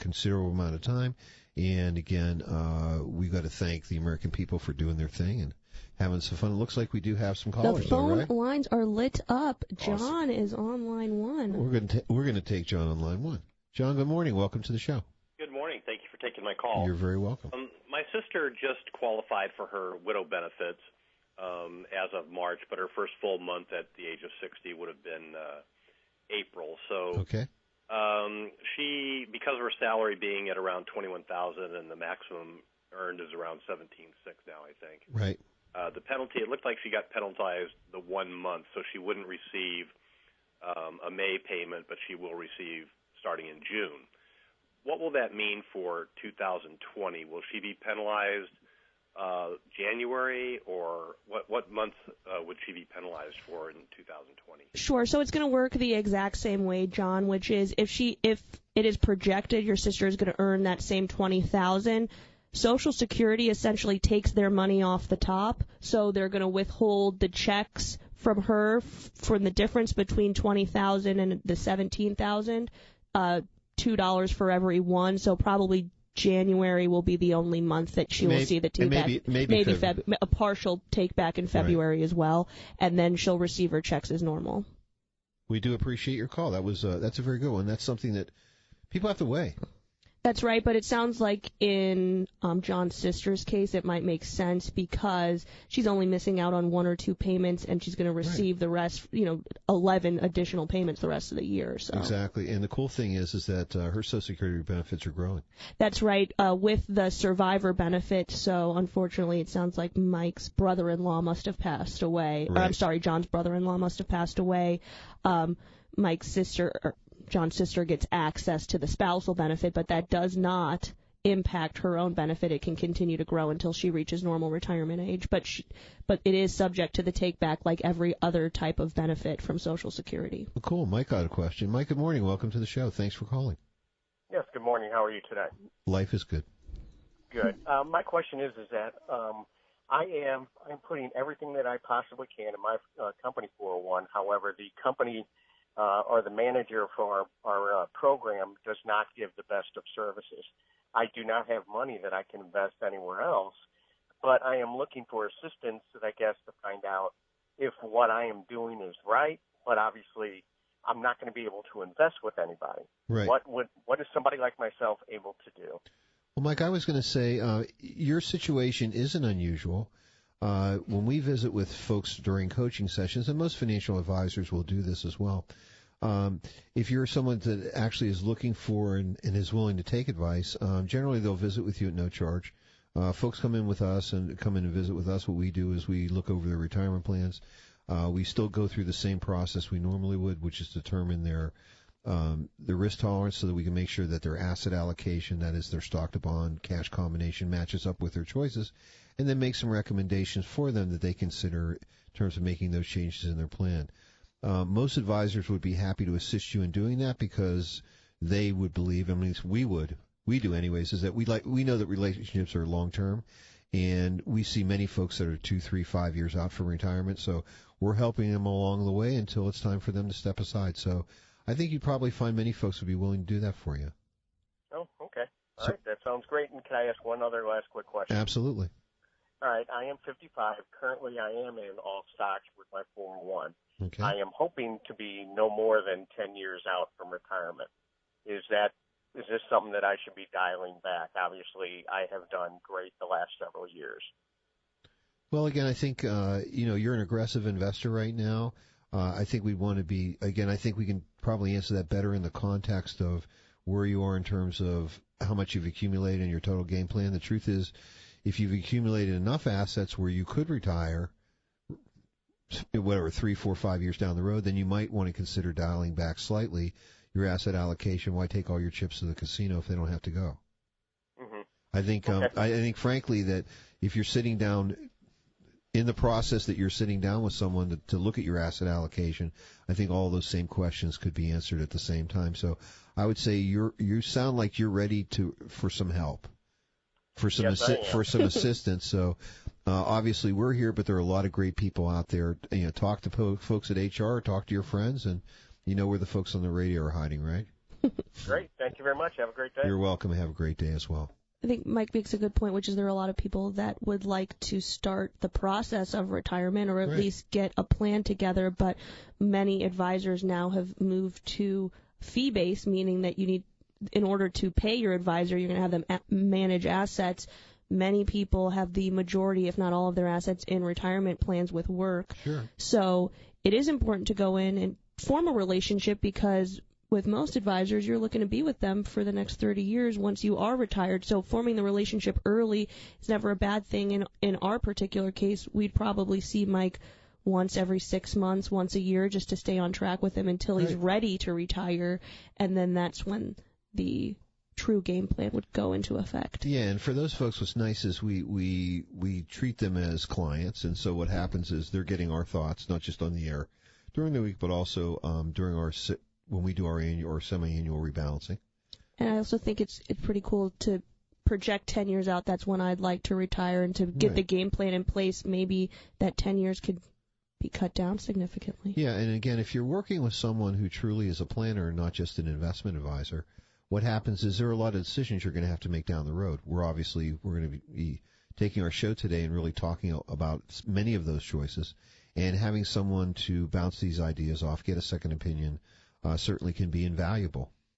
considerable amount of time. And again, we got to thank the American people for doing their thing and having some fun. It looks like we do have some callers. The phone right? lines are lit up. John Awesome. is on line one. We're going to take John on line one. John, good morning. Welcome to the show. Good morning. Thank you for taking my call. You're very welcome. My sister just qualified for her widow benefits as of March, but her first full month at the age of 60 would have been April. So Okay. She, because of her salary being at around $21,000 and the maximum earned is around $17,600 now, I think. Right. The penalty, it looked like she got penalized the 1 month, so she wouldn't receive a May payment, but she will receive starting in June. What will that mean for 2020? Will she be penalized January, or what month would she be penalized for in 2020? Sure. So it's going to work the exact same way, John, which is if it is projected your sister is going to earn that same $20,000, Social Security essentially takes their money off the top, so they're going to withhold the checks from her from the difference between $20,000 and the $17,000, $2 for every one. So probably January will be the only month that she will see the take back. Maybe a partial take back in February as well, and then she'll receive her checks as normal. We do appreciate your call. That's a very good one. That's something that people have to weigh. That's right, but it sounds like in John's sister's case it might make sense because she's only missing out on 1 or 2 payments and she's going to receive the rest, 11 additional payments the rest of the year. So. Exactly, and the cool thing is that her Social Security benefits are growing. That's right, with the survivor benefit, so unfortunately it sounds like Mike's brother-in-law must have passed away. Right. Or, I'm sorry, John's brother-in-law must have passed away. Mike's sister... John's sister gets access to the spousal benefit, but that does not impact her own benefit. It can continue to grow until she reaches normal retirement age, but it is subject to the take back like every other type of benefit from Social Security. Well, cool. Mike got a question. Mike, good morning. Welcome to the show. Thanks for calling. Yes, good morning. How are you today? Life is good. Good. My question is that I'm putting everything that I possibly can in my company 401. However, the company or the manager for our program does not give the best of services. I do not have money that I can invest anywhere else, but I am looking for assistance, I guess, to find out if what I am doing is right, but obviously I'm not going to be able to invest with anybody. Right. What is somebody like myself able to do? Well, Mike, I was going to say your situation isn't unusual. When we visit with folks during coaching sessions, and most financial advisors will do this as well, if you're someone that actually is looking for and is willing to take advice, generally they'll visit with you at no charge. Folks come in and visit with us. What we do is we look over their retirement plans. We still go through the same process we normally would, which is determine their risk tolerance so that we can make sure that their asset allocation, that is their stock to bond cash combination, matches up with their choices, and then make some recommendations for them that they consider in terms of making those changes in their plan. Most advisors would be happy to assist you in doing that because they would believe, we do anyways, is that we know that relationships are long term, and we see many folks that are 2, 3, 5 years out from retirement, so we're helping them along the way until it's time for them to step aside. So I think you'd probably find many folks would be willing to do that for you. Oh, okay. All right, that sounds great. And can I ask one other last quick question? Absolutely. All right, I am 55. Currently, I am in all stocks with my 401. Okay. I am hoping to be no more than 10 years out from retirement. Is this something that I should be dialing back? Obviously, I have done great the last several years. Well, again, I think you're an aggressive investor right now. I think we'd want to be. Again, I think we can probably answer that better in the context of where you are in terms of how much you've accumulated in your total game plan. The truth is, if you've accumulated enough assets where you could retire, whatever, 3, 4, 5 years down the road, then you might want to consider dialing back slightly your asset allocation. Why take all your chips to the casino if they don't have to go? Mm-hmm. I think, frankly, that if you're sitting down in the process that you're sitting down with someone to look at your asset allocation, I think all those same questions could be answered at the same time. So I would say you sound like you're ready for some help, for some assistance. So obviously we're here, but there are a lot of great people out there. Talk to folks at HR, talk to your friends, and you know where the folks on the radio are hiding, right? Great. Thank you very much. Have a great day. You're welcome. Have a great day as well. I think Mike makes a good point, which is there are a lot of people that would like to start the process of retirement or at least get a plan together, but many advisors now have moved to fee-based, meaning that you need, in order to pay your advisor, you're going to have them manage assets. Many people have the majority, if not all of their assets in retirement plans with work. Sure. So it is important to go in and form a relationship, because with most advisors, you're looking to be with them for the next 30 years once you are retired. So forming the relationship early is never a bad thing. In our particular case, we'd probably see Mike once every 6 months, once a year, just to stay on track with him until he's ready to retire. And then that's when the true game plan would go into effect. Yeah, and for those folks, what's nice is we treat them as clients, and so what happens is they're getting our thoughts, not just on the air during the week, but also during when we do our annual or semi-annual rebalancing. And I also think it's pretty cool to project 10 years out. That's when I'd like to retire, and to get the game plan in place. Maybe that 10 years could be cut down significantly. Yeah, and again, if you're working with someone who truly is a planner and not just an investment advisor, what happens is there are a lot of decisions you're going to have to make down the road. We're going to be taking our show today and really talking about many of those choices, and having someone to bounce these ideas off, get a second opinion, certainly can be invaluable.